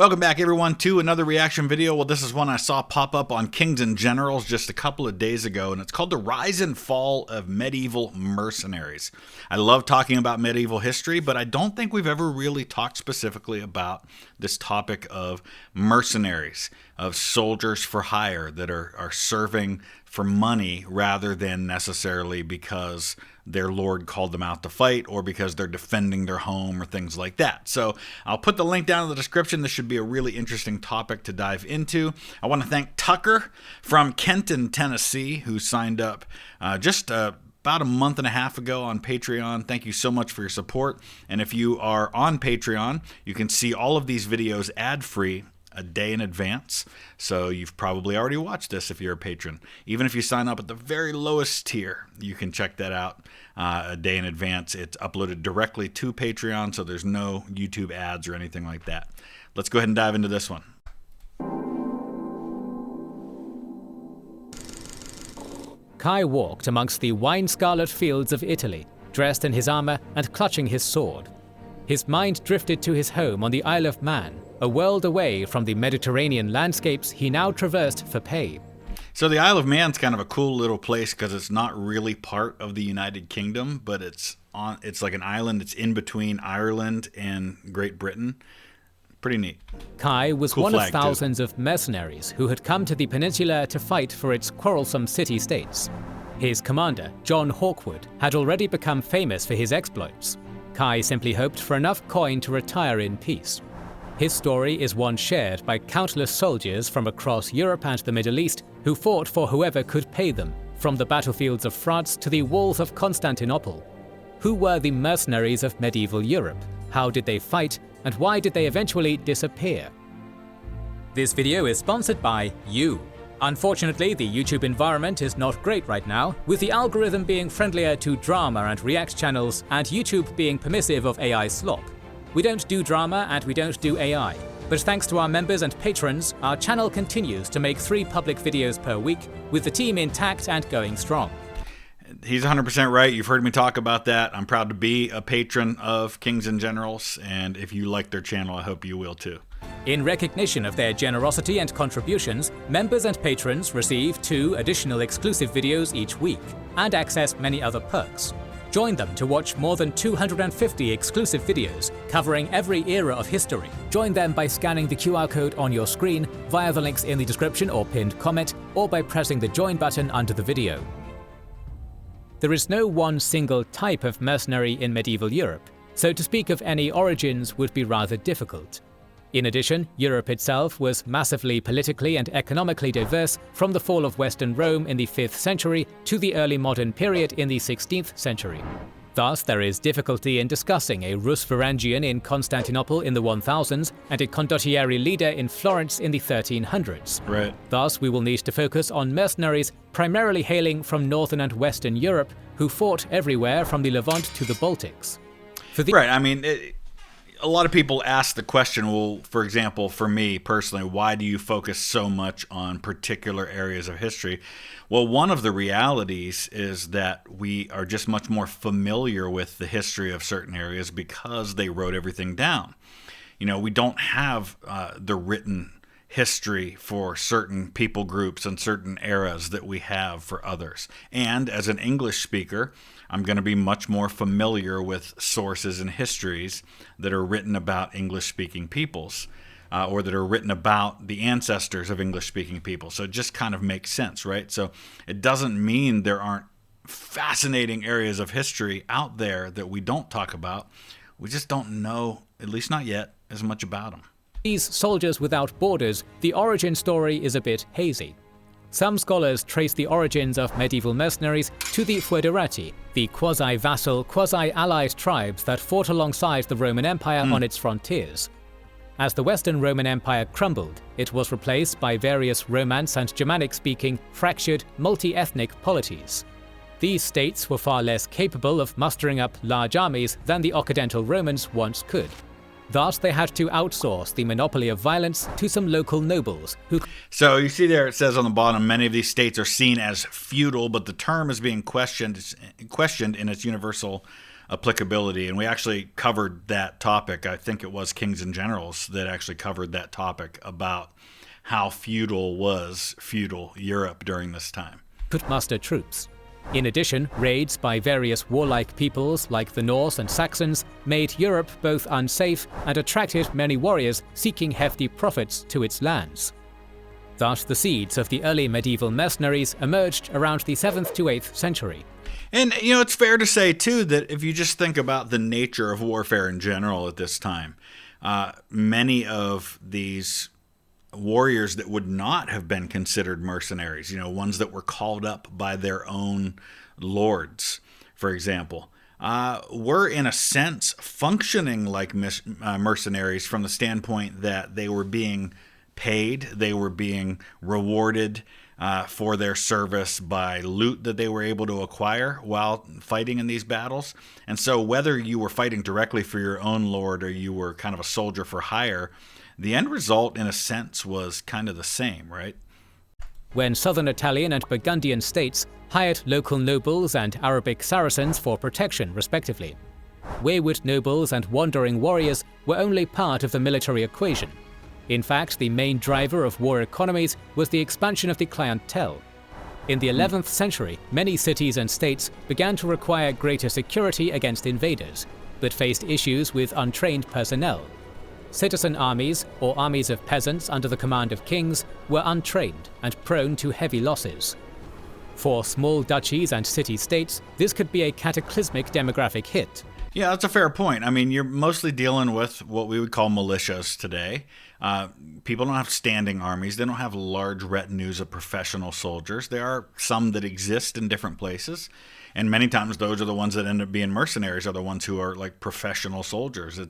Welcome back, everyone, to another reaction video. Well, this is one I saw pop up on Kings and Generals just a couple of days ago, and it's called The Rise and Fall of Medieval Mercenaries. I love talking about medieval history, but I don't think we've ever really talked specifically about this topic of mercenaries, of soldiers for hire that are serving for money rather than necessarily because their lord called them out to fight or because they're defending their home or things like that. So I'll put the link down in the description. This should be a really interesting topic to dive into. I want to thank Tucker from Kenton, Tennessee, who signed up about a month and a half ago on Patreon. Thank you so much for your support. And if you are on Patreon, you can see all of these videos ad-free a day in advance. So you've probably already watched this if you're a patron. Even if you sign up at the very lowest tier, you can check that out a day in advance. It's uploaded directly to Patreon, so there's no YouTube ads or anything like that. Let's go ahead and dive into this one. Kai walked amongst the wine-scarlet fields of Italy, dressed in his armor and clutching his sword. His mind drifted to his home on the Isle of Man, a world away from the Mediterranean landscapes he now traversed for pay. So the Isle of Man's kind of a cool little place because it's not really part of the United Kingdom, but it's like an island. It's in between Ireland and Great Britain. Pretty neat. Kai was Cool one of flag, thousands too. of mercenaries who had come to the peninsula to fight for its quarrelsome city-states. His commander, John Hawkwood, had already become famous for his exploits. Kai simply hoped for enough coin to retire in peace. His story is one shared by countless soldiers from across Europe and the Middle East who fought for whoever could pay them, from the battlefields of France to the walls of Constantinople. Who were the mercenaries of medieval Europe? How did they fight? And why did they eventually disappear? This video is sponsored by you. Unfortunately, the YouTube environment is not great right now, with the algorithm being friendlier to drama and react channels and YouTube being permissive of AI slop. We don't do drama and we don't do AI, but thanks to our members and patrons, our channel continues to make 3 public videos per week, with the team intact and going strong. He's 100% right. You've heard me talk about that. I'm proud to be a patron of Kings and Generals, and if you like their channel, I hope you will too. In recognition of their generosity and contributions, members and patrons receive 2 additional exclusive videos each week, and access many other perks. Join them to watch more than 250 exclusive videos covering every era of history. Join them by scanning the QR code on your screen, via the links in the description or pinned comment, or by pressing the join button under the video. There is no one single type of mercenary in medieval Europe, so to speak of any origins would be rather difficult. In addition, Europe itself was massively politically and economically diverse from the fall of Western Rome in the 5th century to the early modern period in the 16th century. Thus, there is difficulty in discussing a Rus Varangian in Constantinople in the 1000s and a condottieri leader in Florence in the 1300s. Right. Thus, we will need to focus on mercenaries primarily hailing from Northern and Western Europe who fought everywhere from the Levant to the Baltics. Right, I mean, a lot of people ask the question, well, for example, for me personally, why do you focus so much on particular areas of history? Well, one of the realities is that we are just much more familiar with the history of certain areas because they wrote everything down. You know, we don't have the written history for certain people groups and certain eras that we have for others. And as an English speaker, I'm going to be much more familiar with sources and histories that are written about English-speaking peoples, or that are written about the ancestors of English-speaking people. So it just kind of makes sense, right? So it doesn't mean there aren't fascinating areas of history out there that we don't talk about. We just don't know, at least not yet, as much about them. These soldiers without borders, the origin story is a bit hazy. Some scholars trace the origins of medieval mercenaries to the Foederati, the quasi-vassal, quasi-allied tribes that fought alongside the Roman Empire on its frontiers. As the Western Roman Empire crumbled, it was replaced by various Romance and Germanic-speaking, fractured, multi-ethnic polities. These states were far less capable of mustering up large armies than the Occidental Romans once could. Thus, they had to outsource the monopoly of violence to some local nobles who... So you see there it says on the bottom, many of these states are seen as feudal, but the term is being questioned in its universal applicability. And we actually covered that topic. I think it was Kings and Generals that actually covered that topic about how feudal was feudal Europe during this time. Could muster troops. In addition, raids by various warlike peoples like the Norse and Saxons made Europe both unsafe and attracted many warriors seeking hefty profits to its lands. Thus, the seeds of the early medieval mercenaries emerged around the 7th to 8th century. And, it's fair to say, too, that if you just think about the nature of warfare in general at this time, many of these warriors that would not have been considered mercenaries, ones that were called up by their own lords, for example, were in a sense functioning like mercenaries from the standpoint that they were being paid, they were being rewarded for their service by loot that they were able to acquire while fighting in these battles. And so whether you were fighting directly for your own lord or you were kind of a soldier for hire, the end result, in a sense, was kind of the same, right? When southern Italian and Burgundian states hired local nobles and Arabic Saracens for protection, respectively. Wayward nobles and wandering warriors were only part of the military equation. In fact, the main driver of war economies was the expansion of the clientele. In the 11th century, many cities and states began to require greater security against invaders, but faced issues with untrained personnel. Citizen armies, or armies of peasants under the command of kings, were untrained and prone to heavy losses. For small duchies and city-states, this could be a cataclysmic demographic hit. Yeah, that's a fair point. I mean, you're mostly dealing with what we would call militias today. People don't have standing armies. They don't have large retinues of professional soldiers. There are some that exist in different places. And many times those are the ones that end up being mercenaries, are the ones who are like professional soldiers.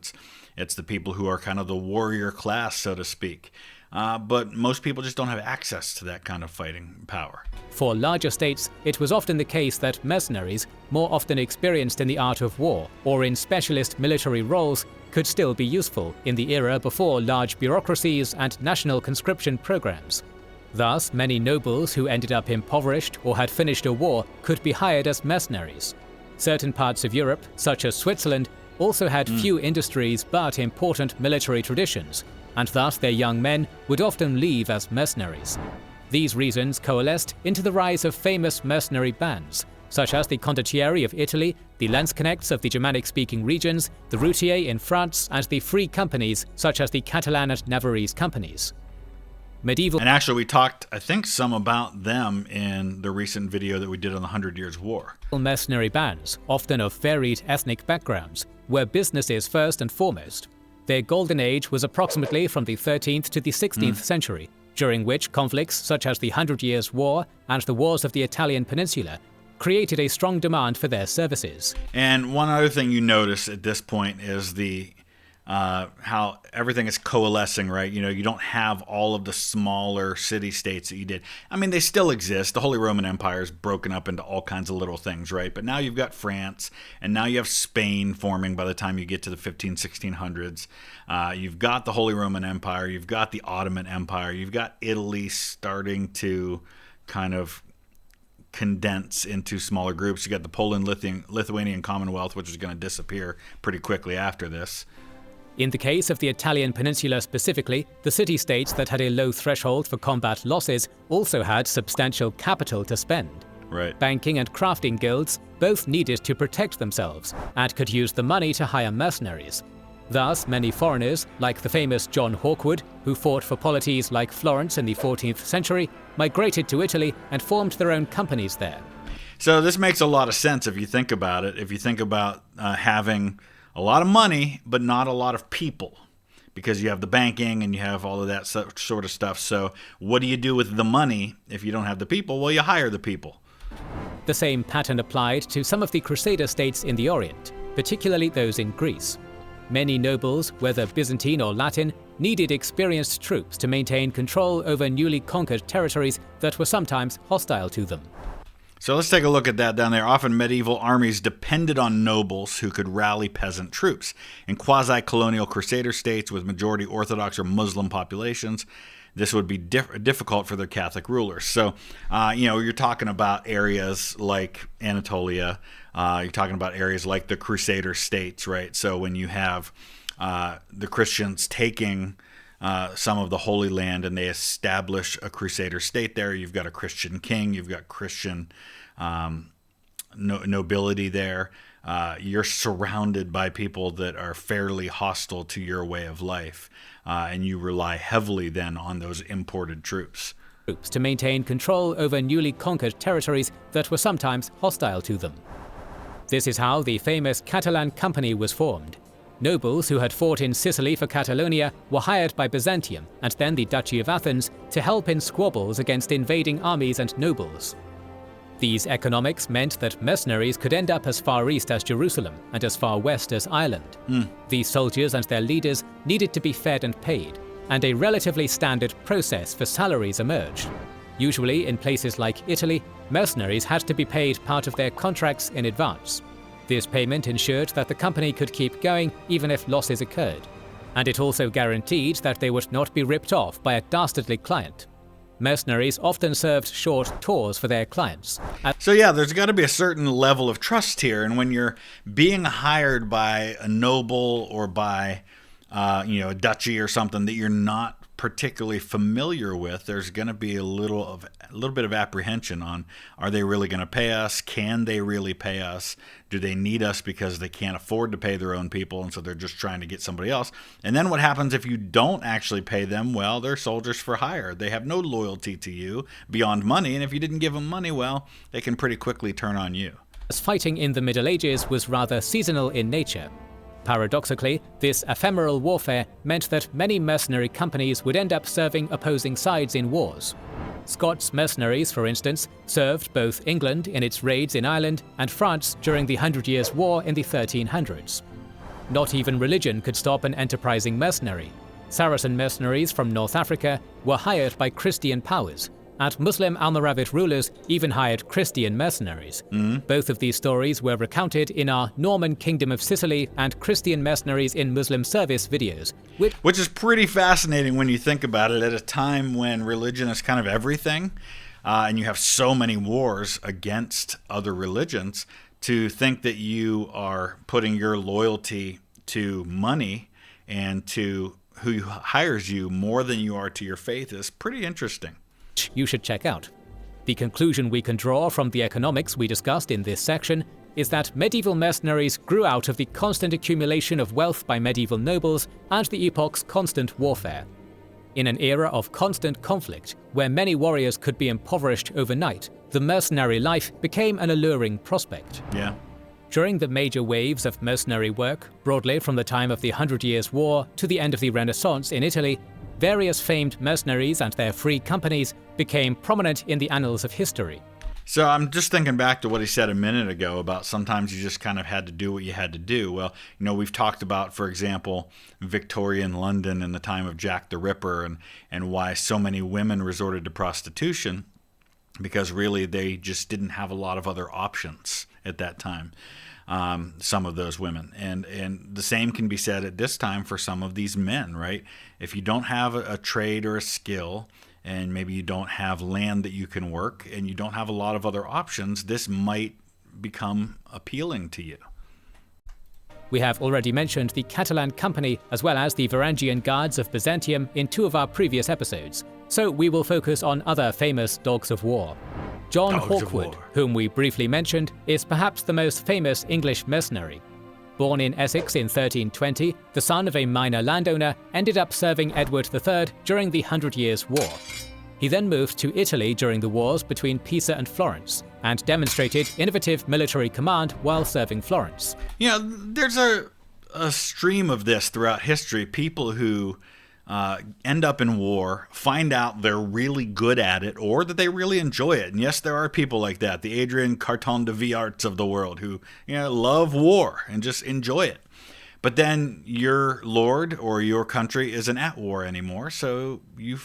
It's the people who are kind of the warrior class, so to speak. But most people just don't have access to that kind of fighting power. For larger states, it was often the case that mercenaries, more often experienced in the art of war or in specialist military roles, could still be useful in the era before large bureaucracies and national conscription programs. Thus, many nobles who ended up impoverished or had finished a war could be hired as mercenaries. Certain parts of Europe, such as Switzerland, also had few industries but important military traditions, and thus their young men would often leave as mercenaries. These reasons coalesced into the rise of famous mercenary bands, such as the Condottieri of Italy, the Landsknechts of the Germanic-speaking regions, the Routiers in France, and the free companies such as the Catalan and Navarrese companies. Medieval. And actually, we talked, I think, some about them in the recent video that we did on the 100 Years' War. Mercenary bands, often of varied ethnic backgrounds, were businesses first and foremost. Their golden age was approximately from the 13th to the 16th century, during which conflicts such as the 100 Years' War and the Wars of the Italian Peninsula created a strong demand for their services. And one other thing you notice at this point is how everything is coalescing, right? You don't have all of the smaller city-states that you did. I mean, they still exist. The Holy Roman Empire is broken up into all kinds of little things, right? But now you've got France, and now you have Spain forming by the time you get to the 1600s. You've got the Holy Roman Empire. You've got the Ottoman Empire. You've got Italy starting to kind of condense into smaller groups. You got the Poland-Lithuanian Commonwealth, which is going to disappear pretty quickly after this. In the case of the Italian peninsula specifically, the city-states that had a low threshold for combat losses also had substantial capital to spend. Right. Banking and crafting guilds both needed to protect themselves and could use the money to hire mercenaries. Thus, many foreigners, like the famous John Hawkwood, who fought for polities like Florence in the 14th century, migrated to Italy and formed their own companies there. So this makes a lot of sense if you think about it. If you think about having a lot of money, but not a lot of people, because you have the banking and you have all of that sort of stuff. So what do you do with the money if you don't have the people? Well, you hire the people. The same pattern applied to some of the Crusader states in the Orient, particularly those in Greece. Many nobles, whether Byzantine or Latin, needed experienced troops to maintain control over newly conquered territories that were sometimes hostile to them. So let's take a look at that down there. Often medieval armies depended on nobles who could rally peasant troops. In quasi-colonial crusader states with majority Orthodox or Muslim populations, this would be difficult for their Catholic rulers. So, you're talking about areas like Anatolia. You're talking about areas like the crusader states, right? So when you have the Christians taking some of the Holy Land and they establish a crusader state there, you've got a Christian king, you've got Christian nobility there. You're surrounded by people that are fairly hostile to your way of life, and you rely heavily then on those imported troops. To maintain control over newly conquered territories that were sometimes hostile to them. This is how the famous Catalan Company was formed. Nobles who had fought in Sicily for Catalonia were hired by Byzantium and then the Duchy of Athens to help in squabbles against invading armies and nobles. These economics meant that mercenaries could end up as far east as Jerusalem and as far west as Ireland. These soldiers and their leaders needed to be fed and paid, and a relatively standard process for salaries emerged. Usually in places like Italy, mercenaries had to be paid part of their contracts in advance. This payment ensured that the company could keep going even if losses occurred, and it also guaranteed that they would not be ripped off by a dastardly client. Mercenaries often served short tours for their clients. So yeah, there's got to be a certain level of trust here, and when you're being hired by a noble or by a duchy or something that you're not particularly familiar with, there's going to be a little bit of apprehension on, are they really going to pay us? Can they really pay us? Do they need us because they can't afford to pay their own people, and so they're just trying to get somebody else? And then what happens if you don't actually pay them? Well, they're soldiers for hire. They have no loyalty to you beyond money, and if you didn't give them money, well, they can pretty quickly turn on you. As fighting in the Middle Ages was rather seasonal in nature. Paradoxically, this ephemeral warfare meant that many mercenary companies would end up serving opposing sides in wars. Scots mercenaries, for instance, served both England in its raids in Ireland and France during the 100 Years' War in the 1300s. Not even religion could stop an enterprising mercenary. Saracen mercenaries from North Africa were hired by Christian powers, and Muslim Almoravid rulers even hired Christian mercenaries. Both of these stories were recounted in our Norman Kingdom of Sicily and Christian mercenaries in Muslim service videos. Which is pretty fascinating when you think about it, at a time when religion is kind of everything, and you have so many wars against other religions, to think that you are putting your loyalty to money and to who hires you more than you are to your faith is pretty interesting. You should check out. The conclusion we can draw from the economics we discussed in this section is that medieval mercenaries grew out of the constant accumulation of wealth by medieval nobles and the epoch's constant warfare. In an era of constant conflict, where many warriors could be impoverished overnight, the mercenary life became an alluring prospect. Yeah. During the major waves of mercenary work, broadly from the time of the 100 Years' War to the end of the Renaissance in Italy, various famed mercenaries and their free companies became prominent in the annals of history. So I'm just thinking back to what he said a minute ago about sometimes you just kind of had to do what you had to do. Well, we've talked about, for example, Victorian London in the time of Jack the Ripper and why so many women resorted to prostitution, because really they just didn't have a lot of other options at that time. Some of those women. And the same can be said at this time for some of these men, right? If you don't have a trade or a skill, and maybe you don't have land that you can work, and you don't have a lot of other options, this might become appealing to you. We have already mentioned the Catalan Company as well as the Varangian Guards of Byzantium in 2 of our previous episodes, so we will focus on other famous dogs of war. John Hawkwood, whom we briefly mentioned, is perhaps the most famous English mercenary. Born in Essex in 1320, the son of a minor landowner ended up serving Edward III during the 100 Years' War. He then moved to Italy during the wars between Pisa and Florence, and demonstrated innovative military command while serving Florence. There's a stream of this throughout history. People who end up in war, find out they're really good at it, or that they really enjoy it. And yes, there are people like that, the Adrian Carton de Villarts of the world, who love war and just enjoy it. But then your lord or your country isn't at war anymore, so you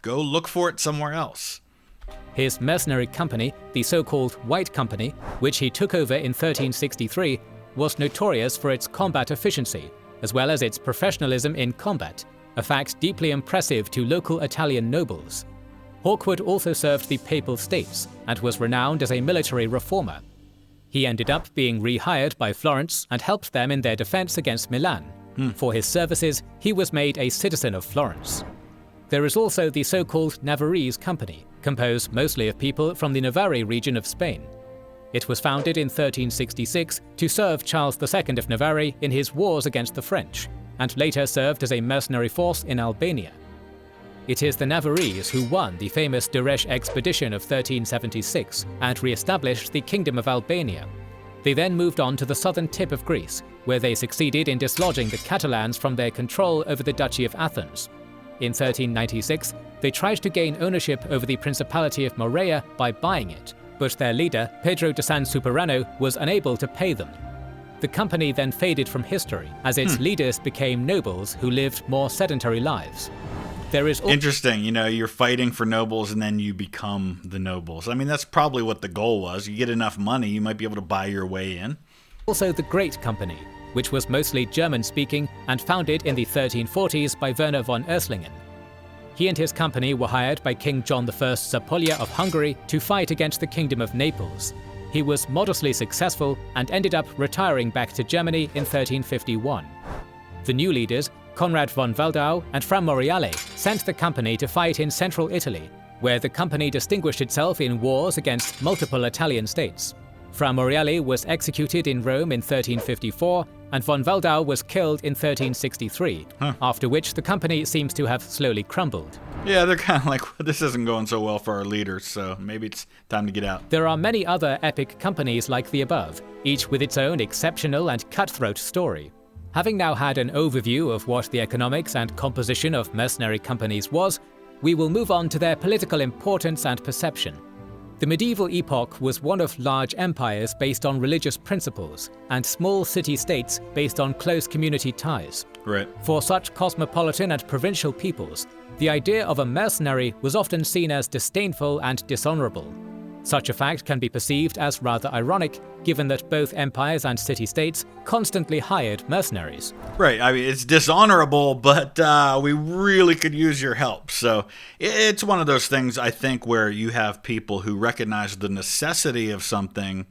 go look for it somewhere else. His mercenary company, the so-called White Company, which he took over in 1363, was notorious for its combat efficiency, as well as its professionalism in combat, a fact deeply impressive to local Italian nobles. Hawkwood also served the Papal States and was renowned as a military reformer. He ended up being rehired by Florence and helped them in their defense against Milan. For his services, he was made a citizen of Florence. There is also the so-called Navarrese Company, composed mostly of people from the Navarre region of Spain. It was founded in 1366 to serve Charles II of Navarre in his wars against the French, and later served as a mercenary force in Albania. It is the Navarrese who won the famous Durrës expedition of 1376 and re-established the Kingdom of Albania. They then moved on to the southern tip of Greece, where they succeeded in dislodging the Catalans from their control over the Duchy of Athens. In 1396, they tried to gain ownership over the Principality of Morea by buying it, but their leader, Pedro de San Superano, was unable to pay them. The company then faded from history, as its leaders became nobles who lived more sedentary lives. There is Interesting, you're fighting for nobles and then you become the nobles. I mean, that's probably what the goal was. You get enough money, you might be able to buy your way in. Also the Great Company, which was mostly German-speaking and founded in the 1340s by Werner von Erslingen. He and his company were hired by King John I Zapolya of Hungary to fight against the Kingdom of Naples. He was modestly successful and ended up retiring back to Germany in 1351. The new leaders, Conrad von Waldau and Fra Moriale, sent the company to fight in central Italy, where the company distinguished itself in wars against multiple Italian states. Fra Moriale was executed in Rome in 1354, and von Waldau was killed in 1363, after which the company seems to have slowly crumbled. Yeah, they're kind of like, this isn't going so well for our leaders, so maybe it's time to get out. There are many other epic companies like the above, each with its own exceptional and cutthroat story. Having now had an overview of what the economics and composition of mercenary companies was, we will move on to their political importance and perception. The medieval epoch was one of large empires based on religious principles and small city-states based on close community ties. Right. For such cosmopolitan and provincial peoples, the idea of a mercenary was often seen as disdainful and dishonorable. Such a fact can be perceived as rather ironic, given that both empires and city-states constantly hired mercenaries. Right, I mean, it's dishonorable, but we really could use your help. So it's one of those things, I think, where you have people who recognize the necessity of something,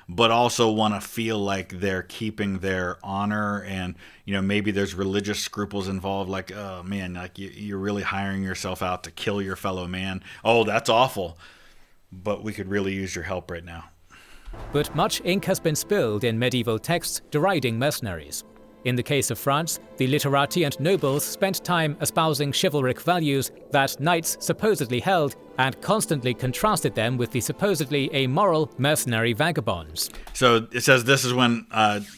but also want to feel like they're keeping their honor, and maybe there's religious scruples involved, like, oh man, like you're really hiring yourself out to kill your fellow man. Oh, that's awful. But we could really use your help right now. But much ink has been spilled in medieval texts deriding mercenaries. In the case of France, the literati and nobles spent time espousing chivalric values that knights supposedly held and constantly contrasted them with the supposedly amoral mercenary vagabonds. So it says this is when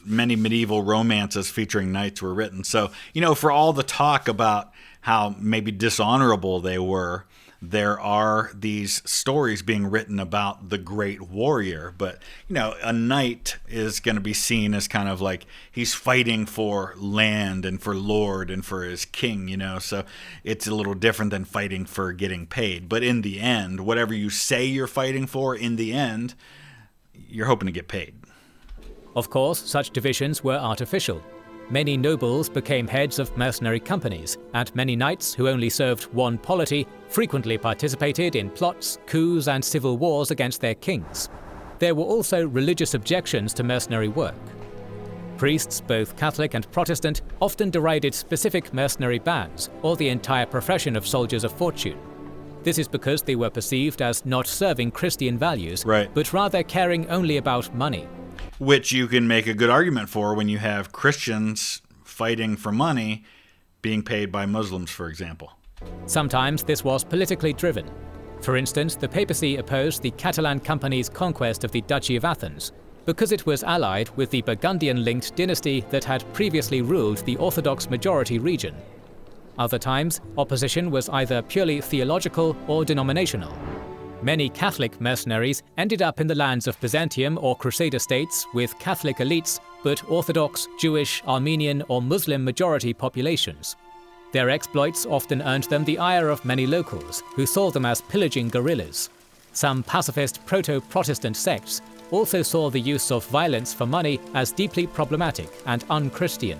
many medieval romances featuring knights were written. So, for all the talk about how maybe dishonorable they were, there are these stories being written about the great warrior. But, a knight is going to be seen as kind of like he's fighting for land and for lord and for his king, So it's a little different than fighting for getting paid. But in the end, whatever you say you're fighting for, in the end, you're hoping to get paid. Of course, such divisions were artificial. Many nobles became heads of mercenary companies, and many knights who only served one polity frequently participated in plots, coups, and civil wars against their kings. There were also religious objections to mercenary work. Priests, both Catholic and Protestant, often derided specific mercenary bands or the entire profession of soldiers of fortune. This is because they were perceived as not serving Christian values, right, but rather caring only about money. Which you can make a good argument for when you have Christians fighting for money being paid by Muslims, for example. Sometimes this was politically driven. For instance, the papacy opposed the Catalan Company's conquest of the Duchy of Athens because it was allied with the Burgundian-linked dynasty that had previously ruled the Orthodox majority region. Other times, opposition was either purely theological or denominational. Many Catholic mercenaries ended up in the lands of Byzantium or Crusader states with Catholic elites, but Orthodox, Jewish, Armenian, or Muslim majority populations. Their exploits often earned them the ire of many locals, who saw them as pillaging guerrillas. some pacifist proto-Protestant sects also saw the use of violence for money as deeply problematic and un-Christian.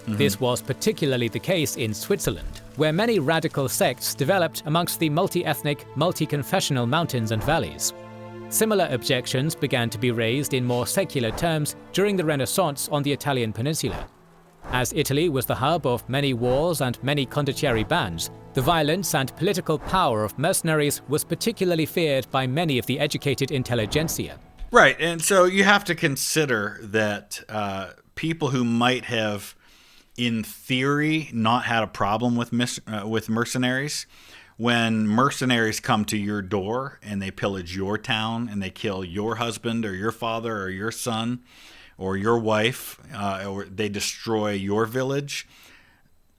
This was particularly the case in Switzerland, where many radical sects developed amongst the multi-ethnic, multi-confessional mountains and valleys. Similar objections began to be raised in more secular terms during the Renaissance on the Italian peninsula. As Italy was the hub of many wars and many condottieri bands, the violence and political power of mercenaries was particularly feared by many of the educated intelligentsia. Right, and so you have to consider that people who might have, in theory, not had a problem with mercenaries, when mercenaries come to your door and they pillage your town and they kill your husband or your father or your son or your wife, or they destroy your village,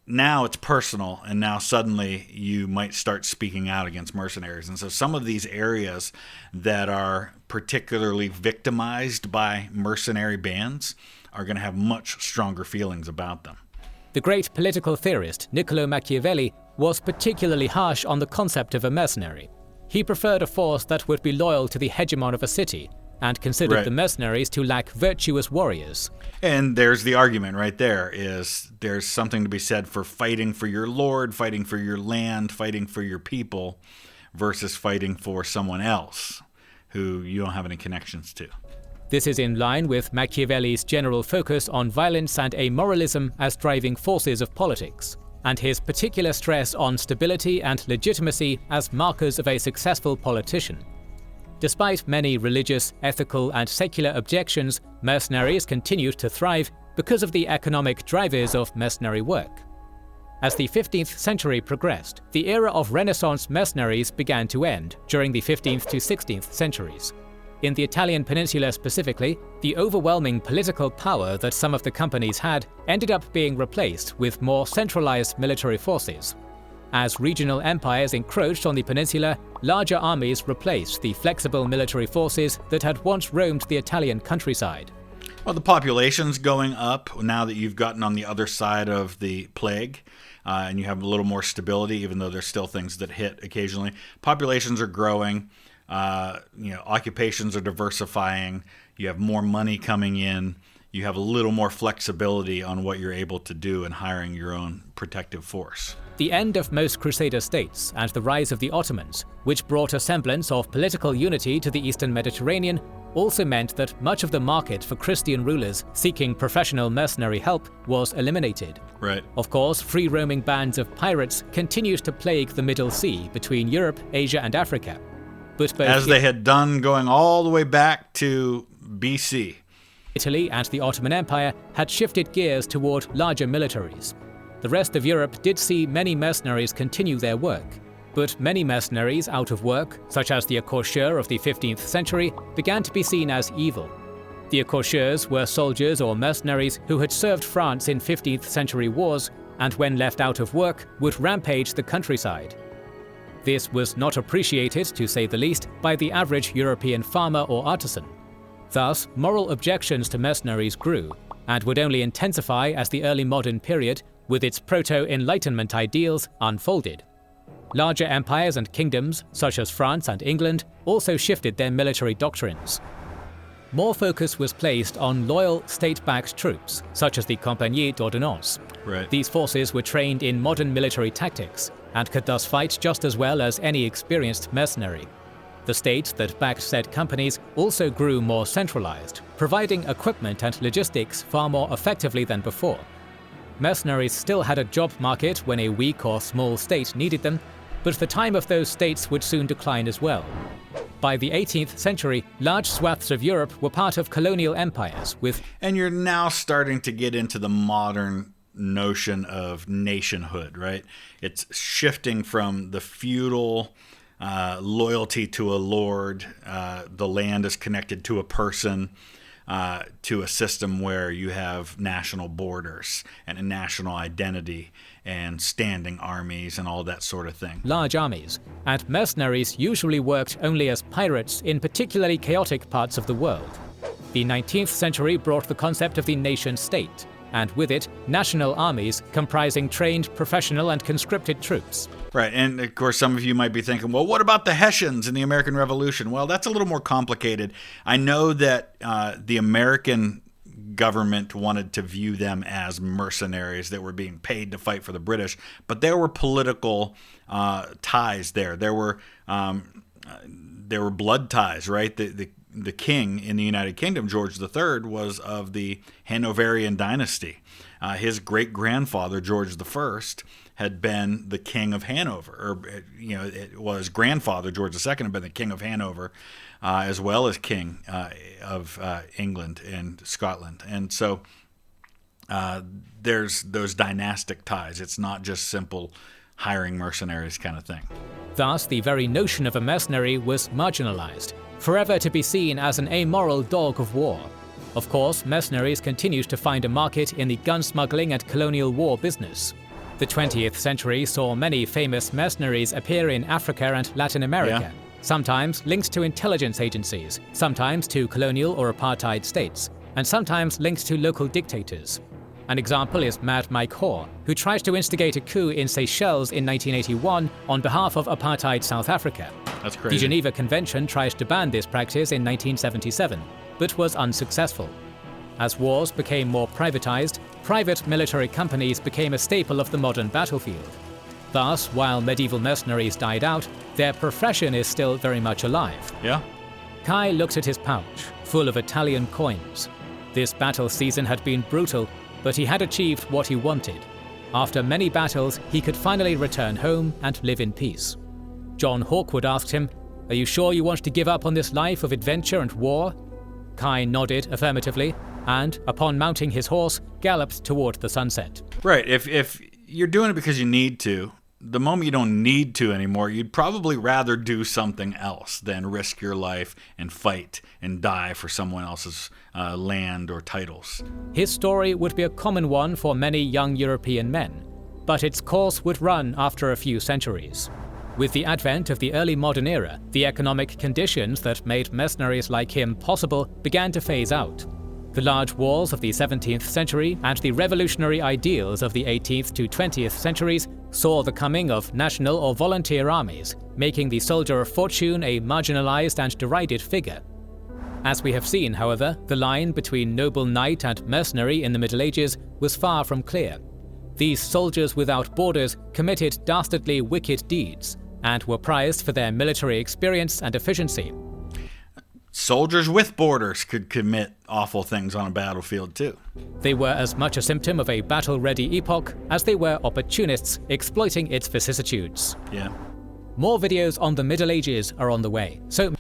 now it's personal, and now suddenly you might start speaking out against mercenaries. And so some of these areas that are particularly victimized by mercenary bands are going to have much stronger feelings about them. The great political theorist Niccolo Machiavelli was particularly harsh on the concept of a mercenary. He preferred a force that would be loyal to the hegemon of a city, and considered the mercenaries to lack virtuous warriors. And there's the argument right there, is there's something to be said for fighting for your lord, fighting for your land, fighting for your people, versus fighting for someone else who you don't have any connections to. This is in line with Machiavelli's general focus on violence and amoralism as driving forces of politics, and his particular stress on stability and legitimacy as markers of a successful politician. Despite many religious, ethical, and secular objections, mercenaries continued to thrive because of the economic drivers of mercenary work. As the 15th century progressed, the era of Renaissance mercenaries began to end during the 15th to 16th centuries. In the Italian peninsula specifically, the overwhelming political power that some of the companies had ended up being replaced with more centralized military forces. As regional empires encroached on the peninsula, larger armies replaced the flexible military forces that had once roamed the Italian countryside. Well, the population's going up now that you've gotten on the other side of the plague, and you have a little more stability, even though there's still things that hit occasionally. Populations are growing, occupations are diversifying, you have more money coming in, you have a little more flexibility on what you're able to do in hiring your own protective force. The end of most Crusader states and the rise of the Ottomans, which brought a semblance of political unity to the Eastern Mediterranean, also meant that much of the market for Christian rulers seeking professional mercenary help was eliminated. Right. Of course, free-roaming bands of pirates continued to plague the Middle Sea between Europe, Asia, and Africa. But as they had done going all the way back to BC. Italy and the Ottoman Empire had shifted gears toward larger militaries. The rest of Europe did see many mercenaries continue their work, but many mercenaries out of work, such as the accoucheurs of the 15th century, began to be seen as evil. The accoucheurs were soldiers or mercenaries who had served France in 15th century wars, and when left out of work, would rampage the countryside. This was not appreciated, to say the least, by the average European farmer or artisan. Thus, moral objections to mercenaries grew, and would only intensify as the early modern period, with its proto-Enlightenment ideals, unfolded. Larger empires and kingdoms, such as France and England, also shifted their military doctrines. More focus was placed on loyal state-backed troops, such as the Compagnie d'Ordonnance. Right. These forces were trained in modern military tactics, and could thus fight just as well as any experienced mercenary. The state that backed said companies also grew more centralized, providing equipment and logistics far more effectively than before. Mercenaries still had a job market when a weak or small state needed them, but the time of those states would soon decline as well. By the 18th century, large swaths of Europe were part of colonial empires with... And you're now starting to get into the modern notion of nationhood, right? It's shifting from the feudal loyalty to a lord, the land is connected to a person, to a system where you have national borders and a national identity and standing armies and all that sort of thing. Large armies, and mercenaries usually worked only as pirates in particularly chaotic parts of the world. The 19th century brought the concept of the nation-state, and with it, national armies comprising trained, professional, and conscripted troops. Right, and of course some of you might be thinking, well, what about the Hessians in the American Revolution? Well, that's a little more complicated. I know that the American government wanted to view them as mercenaries that were being paid to fight for the British, but there were political ties there. There were blood ties, right? The king in the United Kingdom, George III, was of the Hanoverian dynasty. His great-grandfather, George I, had been the king of Hanover, or it was grandfather, George II, had been the king of Hanover, as well as king of England and Scotland. And so there's those dynastic ties. It's not just simple hiring mercenaries kind of thing. Thus, the very notion of a mercenary was marginalized, forever to be seen as an amoral dog of war. Of course, mercenaries continued to find a market in the gun smuggling and colonial war business. The 20th century saw many famous mercenaries appear in Africa and Latin America, sometimes linked to intelligence agencies, sometimes to colonial or apartheid states, and sometimes linked to local dictators. An example is Mad Mike Hoare, who tried to instigate a coup in Seychelles in 1981 on behalf of apartheid South Africa. That's crazy. The Geneva Convention tried to ban this practice in 1977, but was unsuccessful. As wars became more privatized, private military companies became a staple of the modern battlefield. Thus, while medieval mercenaries died out, their profession is still very much alive. Yeah. Kai looked at his pouch, full of Italian coins. This battle season had been brutal, but he had achieved what he wanted. After many battles, he could finally return home and live in peace. John Hawkwood asked him, "Are you sure you want to give up on this life of adventure and war?" Kai nodded affirmatively, and, upon mounting his horse, galloped toward the sunset. Right. If you're doing it because you need to, the moment you don't need to anymore, you'd probably rather do something else than risk your life and fight and die for someone else's land or titles. His story would be a common one for many young European men, but its course would run after a few centuries. With the advent of the early modern era, the economic conditions that made mercenaries like him possible began to phase out. The large wars of the 17th century and the revolutionary ideals of the 18th to 20th centuries saw the coming of national or volunteer armies, making the soldier of fortune a marginalized and derided figure. As we have seen, however, the line between noble knight and mercenary in the Middle Ages was far from clear. These soldiers without borders committed dastardly wicked deeds, and were prized for their military experience and efficiency. Soldiers with borders could commit awful things on a battlefield too. They were as much a symptom of a battle-ready epoch as they were opportunists exploiting its vicissitudes. Yeah. More videos on the Middle Ages are on the way, so...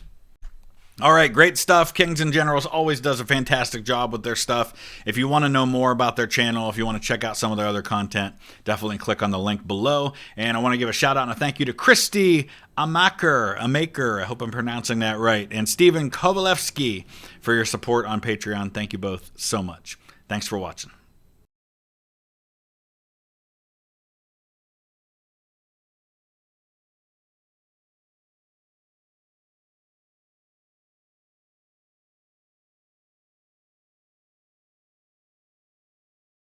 All right, great stuff. Kings and Generals always does a fantastic job with their stuff. If you want to know more about their channel, if you want to check out some of their other content, definitely click on the link below. And I want to give a shout out and a thank you to Christy Amaker, I hope I'm pronouncing that right, and Stephen Kovalevsky for your support on Patreon. Thank you both so much. Thanks for watching.